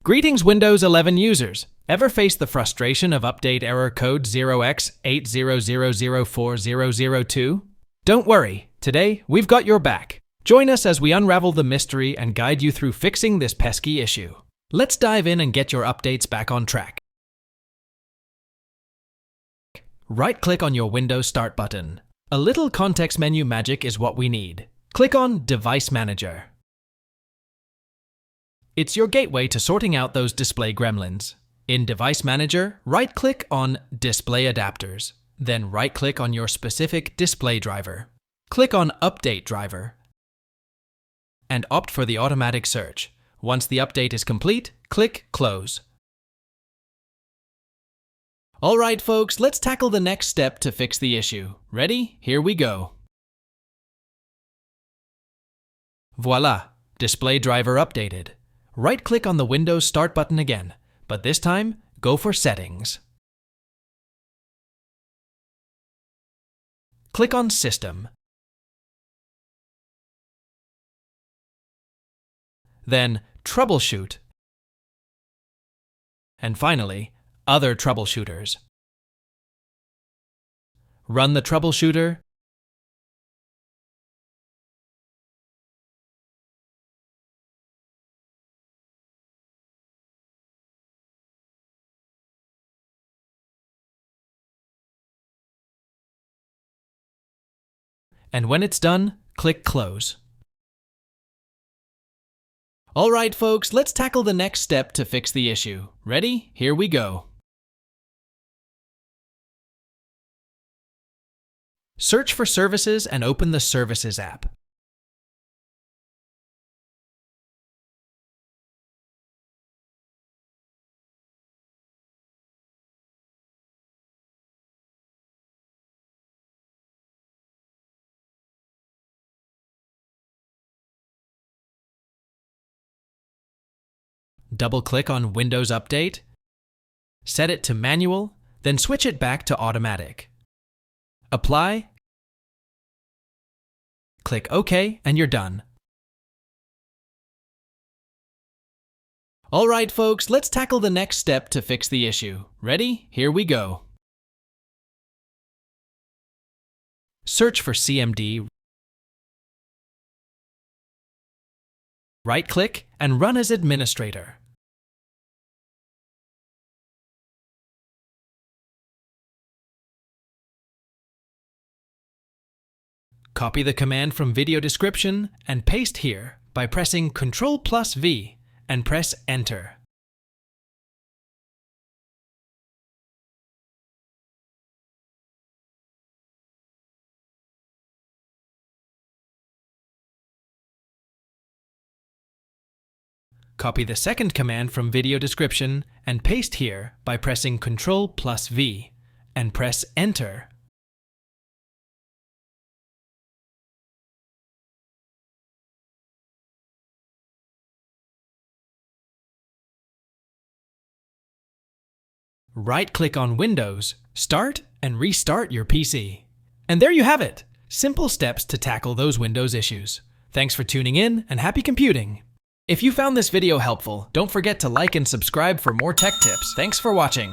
Greetings Windows 11 users! Ever face the frustration of update error code 0x8024A002? Don't worry, today we've got your back. Join us as we unravel the mystery and guide you through fixing this pesky issue. Let's dive in and get your updates back on track. Right-click on your Windows Start button. A little context menu magic is what we need. Click on Device Manager. It's your gateway to sorting out those display gremlins. In Device Manager, right-click on Display Adapters. Then right-click on your specific display driver. Click on Update Driver. And opt for the automatic search. Once the update is complete, click Close. Alright folks, let's tackle the next step to fix the issue. Ready? Here we go. Voila! Display driver updated. Right-click on the Windows Start button again, but this time, go for Settings. Click on System. Then Troubleshoot. And finally, Other Troubleshooters. Run the troubleshooter. And when it's done, click Close. Alright folks, let's tackle the next step to fix the issue. Ready? Here we go. Search for Services and open the Services app. Double-click on Windows Update, set it to Manual, then switch it back to Automatic. Apply, click OK, and you're done. Alright folks, let's tackle the next step to fix the issue. Ready? Here we go. Search for CMD. Right-click and run as administrator. Copy the command from video description and paste here by pressing Ctrl+V and press Enter. Copy the second command from video description and paste here by pressing Ctrl+V and press Enter. Right-click on Windows, Start and restart your PC. And there you have it! Simple steps to tackle those Windows issues. Thanks for tuning in and happy computing! If you found this video helpful, don't forget to like and subscribe for more tech tips. Thanks for watching.